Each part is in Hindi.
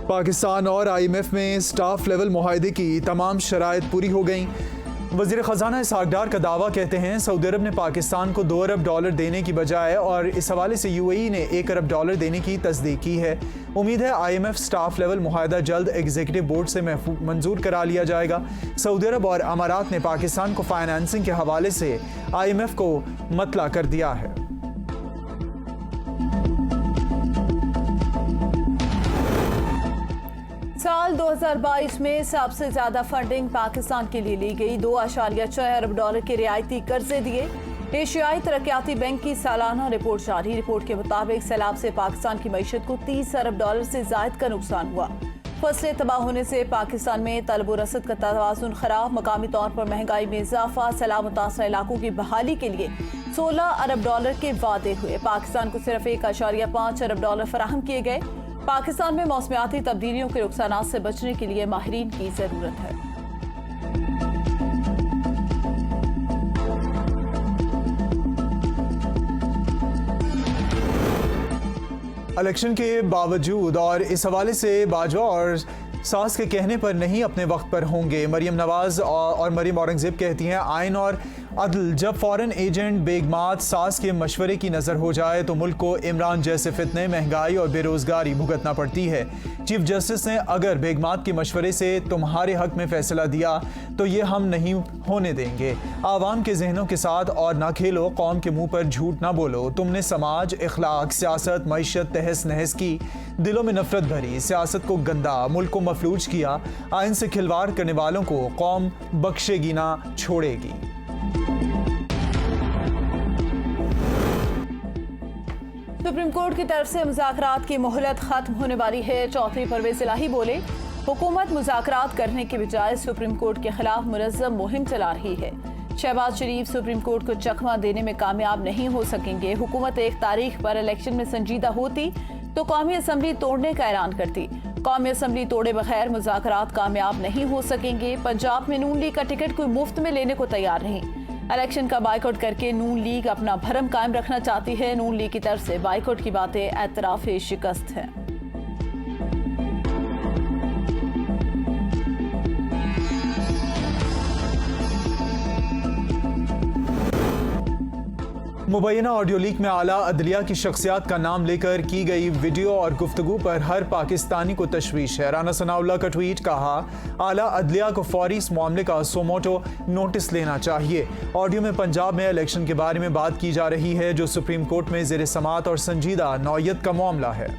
पाकिस्तान और IMF में स्टाफ लेवल मुआहदे की तमाम शराइत पूरी हो गईं। वज़ीर ख़जाना इसहाक डार का दावा कहते हैं सऊदी अरब ने पाकिस्तान को $2 अरब देने की बजाय और इस हवाले से UAE ने $1 अरब देने की तस्दीक की है। उम्मीद है IMF स्टाफ लेवल मुआहदा जल्द एग्जीक्यूटिव बोर्ड से मंजूर करा लिया जाएगा। सऊदी अरब और अमारात ने पाकिस्तान को फाइनेंसिंग के हवाले से IMF को मतला कर दिया है। साल 2022 में सबसे ज्यादा फंडिंग पाकिस्तान के लिए ली गई। $2.6 अरब के रियायती कर्जे दिए। एशियाई तरक्याती बैंक की सालाना रिपोर्ट जारी। रिपोर्ट के मुताबिक सैलाब से पाकिस्तान की मईशत को $30 अरब से जायद का नुकसान हुआ। फसलें तबाह होने से पाकिस्तान में तलब व रसद का तवाज़ुन खराब। मकामी तौर पर महंगाई में इजाफा। सैलाब मुतासर इलाकों की बहाली के लिए $16 अरब के वादे हुए। पाकिस्तान को सिर्फ $1.5 अरब फराहम किए गए। पाकिस्तान में मौसमियाती तब्दीलियों के नुकसानात से बचने के लिए माहिरीन की जरूरत है। इलेक्शन के बावजूद और इस हवाले से बाजवा और सास के कहने पर नहीं अपने वक्त पर होंगे। मरियम नवाज और मरियम औरंगजेब कहती हैं आइन और अदल जब फॉरेन एजेंट बेगमात सास के मशवरे की नज़र हो जाए तो मुल्क को इमरान जैसे फितने, महंगाई और बेरोजगारी भुगतना पड़ती है। चीफ जस्टिस ने अगर बेगमात के मशवरे से तुम्हारे हक में फैसला दिया तो ये हम नहीं होने देंगे। आवाम के जहनों के साथ और ना खेलो, कौम के मुंह पर झूठ ना बोलो। तुमने समाज, इखलाक, सियासत, मईशत तहस नहस की, दिलों में नफरत भरी, सियासत को गंदा, मुल्क को मफलूज किया। आइन से खिलवाड़ करने वालों को कौम बख्शेगी ना, छोड़ेगी। सुप्रीम कोर्ट की तरफ से मुज़ाकरात की मोहलत खत्म होने वाली है। चौधरी परवेज इलाही बोले हुकूमत मुज़ाकरात करने के बजाय सुप्रीम कोर्ट के खिलाफ मुनज़्ज़म मुहिम चला रही है। शहबाज शरीफ सुप्रीम कोर्ट को चकमा देने में कामयाब नहीं हो सकेंगे। हुकूमत एक तारीख पर इलेक्शन में संजीदा होती तो कौमी असम्बली तोड़ने का ऐलान करती। कौमी असम्बली तोड़े बगैर मुज़ाकरात कामयाब नहीं हो सकेंगे। पंजाब में नून लीग का टिकट कोई मुफ्त में लेने को तैयार नहीं। इलेक्शन का बाइकआउट करके नून लीग अपना भरम कायम रखना चाहती है। नून लीग की तरफ से बाइकआउट की बातें एतराफ़ शिकस्त है। मुबैना ऑडियो लीक में आला अदलिया की शख्सियात का नाम लेकर की गई वीडियो और गुफ्तगू पर हर पाकिस्तानी को तशवीश है। राना सनाउल्लाह का ट्वीट, कहा आला अदलिया को फौरी इस मामले का सोमोटो नोटिस लेना चाहिए। ऑडियो में पंजाब में इलेक्शन के बारे में बात की जा रही है जो सुप्रीम कोर्ट में ज़ेर समात और संजीदा नौयत का मामला है।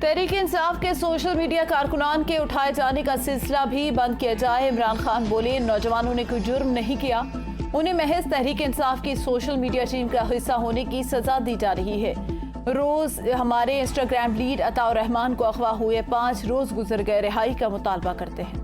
तहरीक इंसाफ के सोशल मीडिया कारकुनान के उठाए जाने का सिलसिला भी बंद किया जाए। इमरान खान बोले नौजवानों ने कोई जुर्म नहीं किया, उन्हें महज तहरीक इंसाफ की सोशल मीडिया टीम का हिस्सा होने की सजा दी जा रही है। रोज हमारे इंस्टाग्राम लीड अताउर रहमान को अगवा हुए 5 रोज गुजर गए, रिहाई का मुतालबा करते हैं।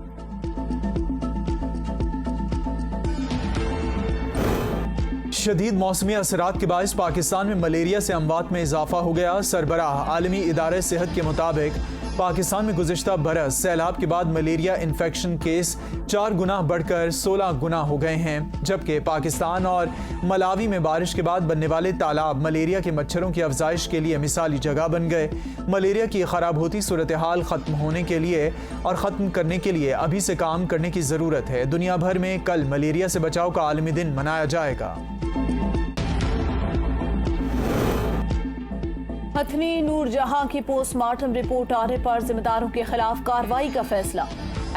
शदीद मौसमी असरात के बायस पाकिस्तान में मलेरिया से अमवात में इजाफा हो गया। सरबराह आलमी इदारे सेहत के मुताबिक पाकिस्तान में गुज़िश्ता बरस सैलाब के बाद मलेरिया इन्फेक्शन केस 4 गुना बढ़कर 16 गुना हो गए हैं। जबकि पाकिस्तान और मलावी में बारिश के बाद बनने वाले तालाब मलेरिया के मच्छरों की अफजाइश के लिए मिसाली जगह बन गए। मलेरिया की खराब होती सूरत हाल ख़त्म होने के लिए और ख़त्म करने के लिए अभी से काम करने की ज़रूरत है। दुनिया भर में कल मलेरिया से बचाव का आलमी दिन मनाया जाएगा। हथनी नूरजहां की पोस्टमार्टम रिपोर्ट आने पर जिम्मेदारों के खिलाफ कार्रवाई का फैसला।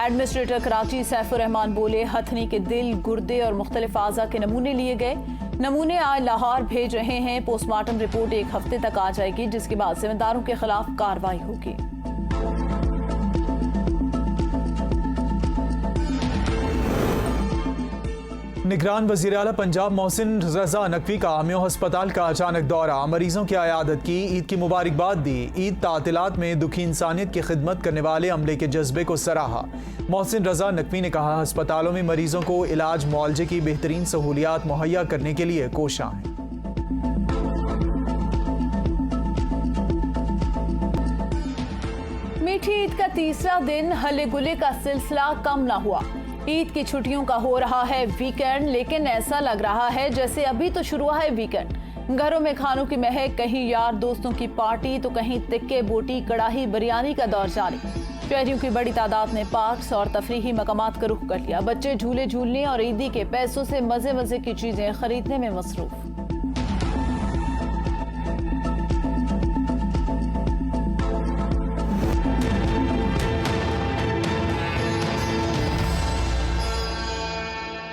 एडमिनिस्ट्रेटर कराची सैफुर रहमान बोले हथनी के दिल, गुर्दे और मुख्तलिफ आज़ा के नमूने लिए गए। नमूने आज लाहौर भेज रहे हैं। पोस्टमार्टम रिपोर्ट 1 हफ्ते तक आ जाएगी, जिसके बाद जिम्मेदारों के खिलाफ कार्रवाई होगी। निगरान वज़ीर आला पंजाब मोहसिन रजा नकवी का आमियो हस्पताल का अचानक दौरा। मरीजों की आयादत की, ईद की मुबारकबाद दी। ईद तातिलात में दुखी इंसानियत की खिदमत करने वाले अमले के जज्बे को सराहा। मोहसिन रजा नकवी ने कहा हस्पतालों में मरीजों को इलाज मुआलजे की बेहतरीन सहूलियात मुहैया करने के लिए कोशां हैं। मीठी ईद का तीसरा दिन हल्ले गुल्ले का सिलसिला कम न हुआ। ईद की छुट्टियों का हो रहा है वीकेंड, लेकिन ऐसा लग रहा है जैसे अभी तो शुरू हुआ है वीकेंड। घरों में खानों की महक, कहीं यार दोस्तों की पार्टी तो कहीं तिक्के, बोटी, कड़ाही, बिरयानी का दौर जारी। शहरियों की बड़ी तादाद ने पार्क्स और तफरीही मकामात का रुख कर लिया। बच्चे झूले झूलने और ईदी के पैसों से मजे मजे की चीजें खरीदने में मसरूफ।